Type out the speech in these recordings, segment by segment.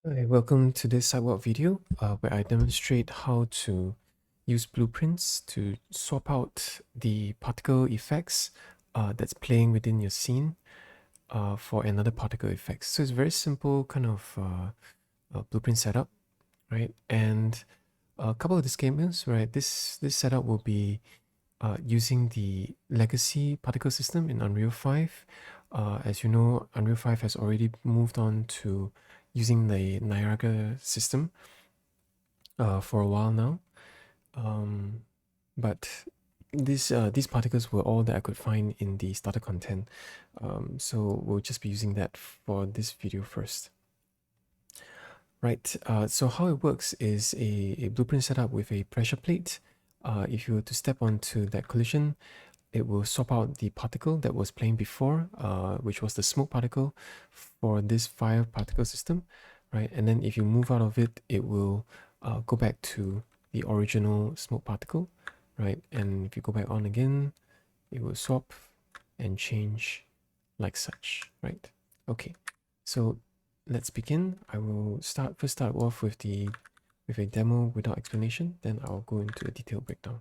Hi, welcome to this SIDEWALK video where I demonstrate how to use blueprints to swap out the particle effects that's playing within your scene for another particle effect. So it's a very simple kind of blueprint setup, right? And a couple of disclaimers, right? This setup will be using the legacy particle system in Unreal 5. As you know, Unreal 5 has already moved on to using the Niagara system for a while now. But these particles were all that I could find in the starter content. So we'll just be using that for this video first. Right, so how it works is a blueprint setup with a pressure plate. If you were to step onto that collision, it will swap out the particle that was playing before, which was the smoke particle for this fire particle system, right? And then if you move out of it, it will go back to the original smoke particle, right? And if you go back on again, it will swap and change like such, right? Okay, so let's begin. I will start off with a demo without explanation, then I'll go into a detailed breakdown.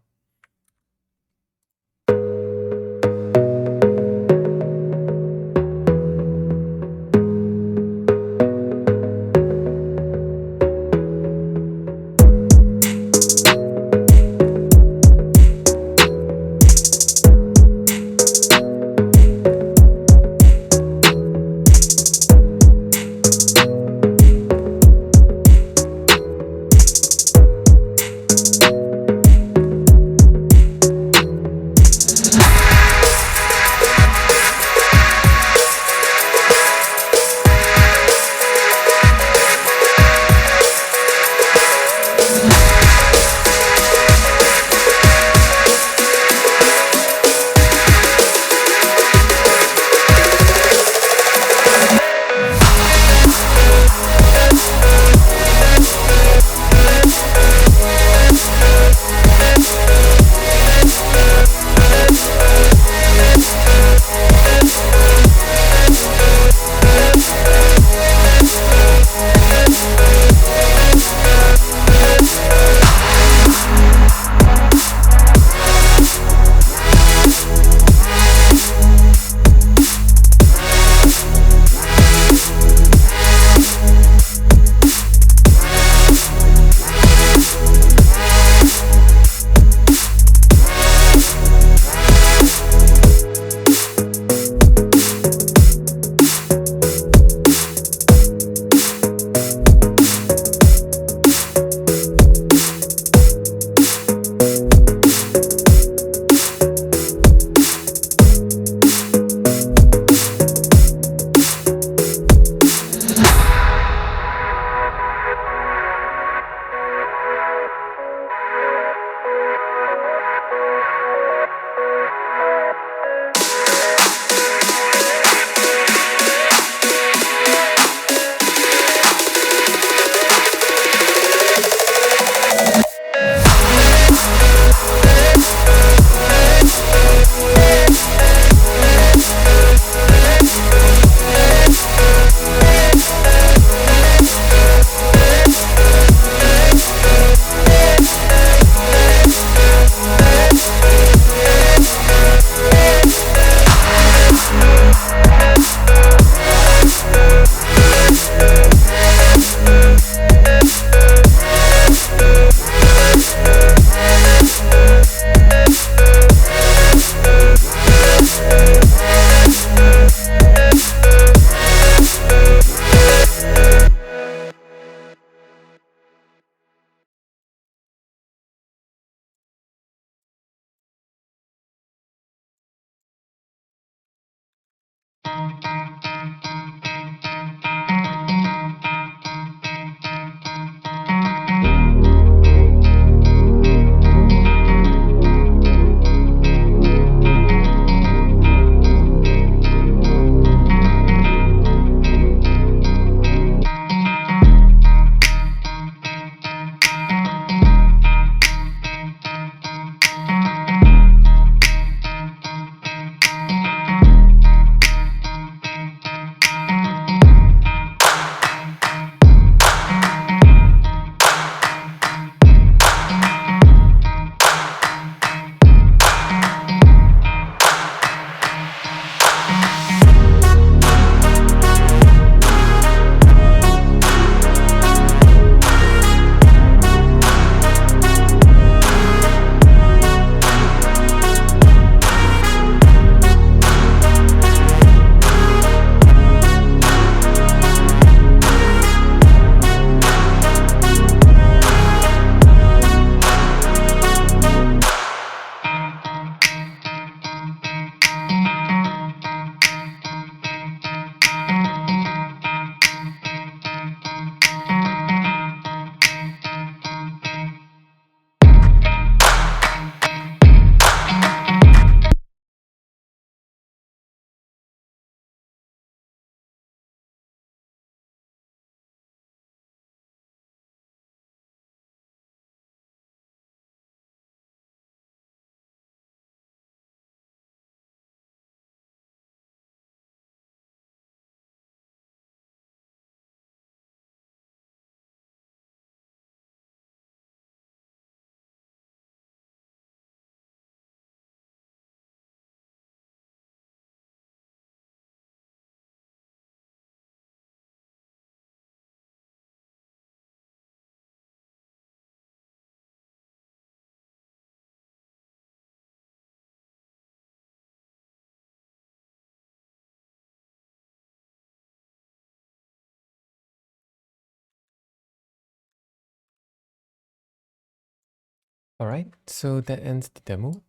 All right, so that ends the demo.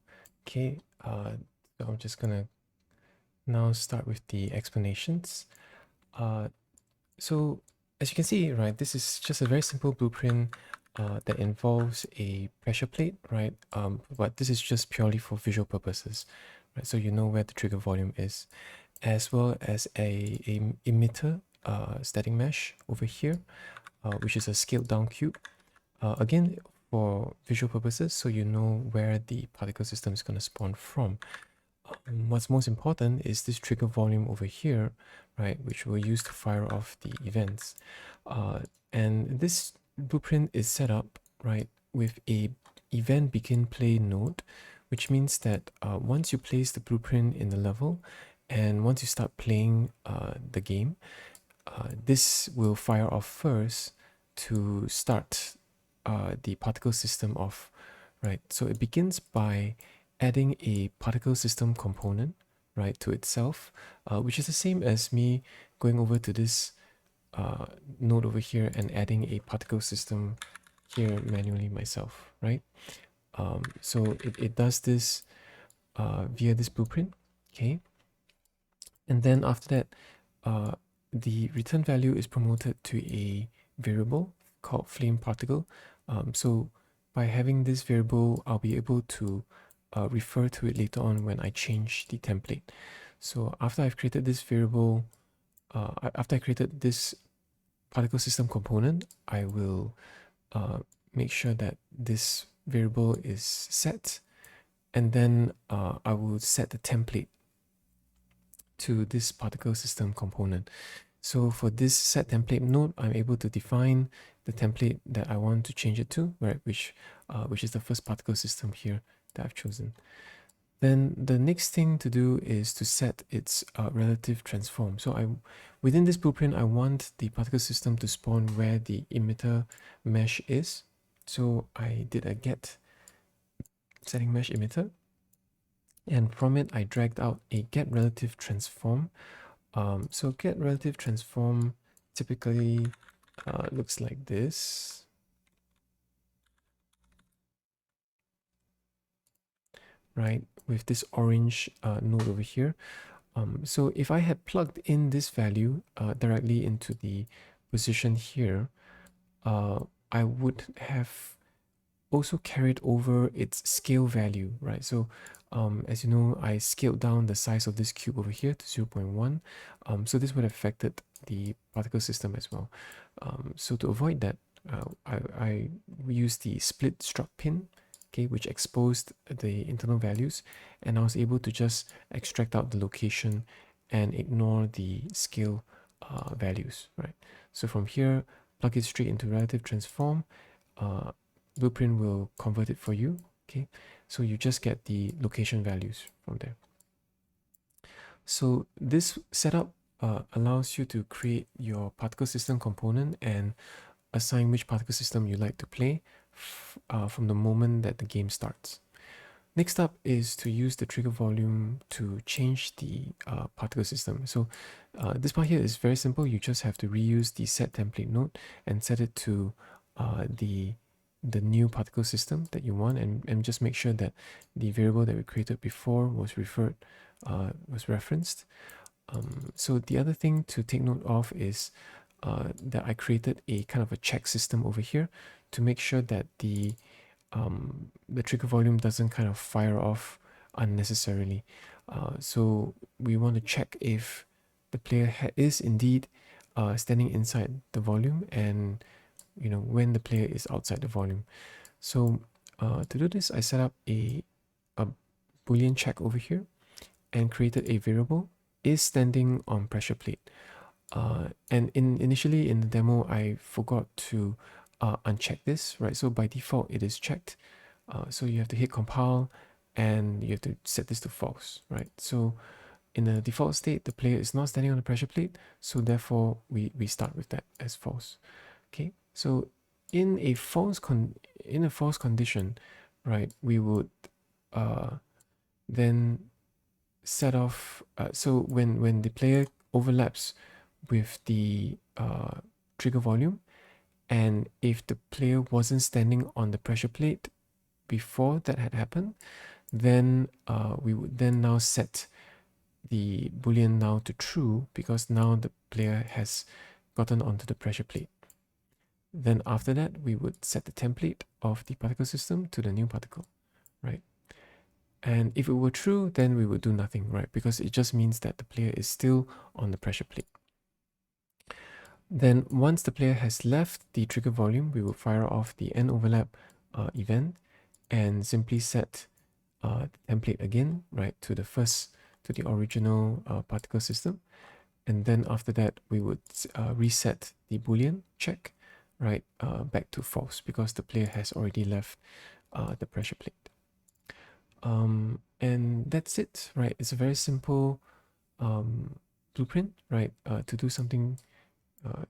Okay, so I'm just gonna now start with the explanations. Uh, so as you can see, right, this is just a very simple blueprint that involves a pressure plate, right? But this is just purely for visual purposes, right? So you know where the trigger volume is, as well as a emitter static mesh over here, which is a scaled down cube. Again, for visual purposes, so you know where the particle system is going to spawn from. What's most important is this trigger volume over here, right, which we'll use to fire off the events. And this blueprint is set up, right, with a event begin play node, which means that once you place the blueprint in the level, and once you start playing the game, this will fire off first to start the particle system off, right? So it begins by adding a particle system component, right, to itself, which is the same as me going over to this node over here and adding a particle system here manually myself, right? So it does this via this blueprint, okay? And then after that, uh, the return value is promoted to a variable called flame particle. So by having this variable, I'll be able to refer to it later on when I change the template. So after I've created this variable, after I created this particle system component, I will make sure that this variable is set, and then I will set the template to this particle system component. So for this set template node, I'm able to define the template that I want to change it to, right? Which is the first particle system here that I've chosen. Then the next thing to do is to set its relative transform. So within this blueprint, I want the particle system to spawn where the emitter mesh is. So I did a get setting mesh emitter, and from it I dragged out a get relative transform. So get relative transform typically looks like this. Right, with this orange node over here. So if I had plugged in this value directly into the position here, I would have also carried over its scale value, right? So as you know, I scaled down the size of this cube over here to 0.1. So this would have affected the particle system as well. So to avoid that, I used the split struct pin, okay, which exposed the internal values, and I was able to just extract out the location and ignore the scale values, right? So from here, plug it straight into relative transform. Blueprint will convert it for you, okay? So you just get the location values from there. So this setup allows you to create your particle system component and assign which particle system you like to play from the moment that the game starts. Next up is to use the trigger volume to change the particle system. So this part here is very simple. You just have to reuse the set template node and set it to the new particle system that you want, and just make sure that the variable that we created before was referenced. So the other thing to take note of is that I created a kind of a check system over here to make sure that the trigger volume doesn't kind of fire off unnecessarily. So we want to check if the player is indeed standing inside the volume, and when the player is outside the volume. So to do this, I set up a Boolean check over here and created a variable is standing on pressure plate. And initially in the demo, I forgot to uncheck this, right? So by default, it is checked. So you have to hit compile and you have to set this to false, right? So in the default state, the player is not standing on the pressure plate. So therefore, we start with that as false. Okay, so in a false condition, right, we would then set off. So when the player overlaps with the trigger volume, and if the player wasn't standing on the pressure plate, before that had happened, then we would then now set the boolean now to true, because now the player has gotten onto the pressure plate. Then after that, we would set the template of the particle system to the new particle, right? And if it were true, then we would do nothing, right? Because it just means that the player is still on the pressure plate. Then once the player has left the trigger volume, we will fire off the end overlap event and simply set the template again, right, to the original particle system. And then after that, we would reset the boolean check, right, back to false, because the player has already left the pressure plate. And that's it, right? It's a very simple blueprint, right, to do something,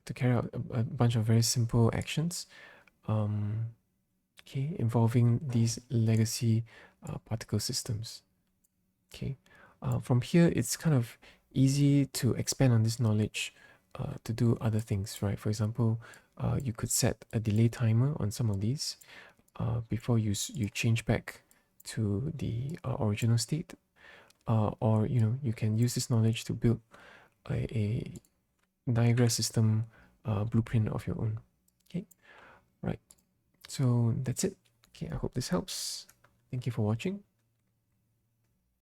to carry out a bunch of very simple actions, okay, involving these legacy particle systems. Okay, from here, it's kind of easy to expand on this knowledge to do other things, right? For example, you could set a delay timer on some of these before you change back to the original state, or you can use this knowledge to build a diagram system blueprint of your own. Okay, right. So that's it. Okay, I hope this helps. Thank you for watching.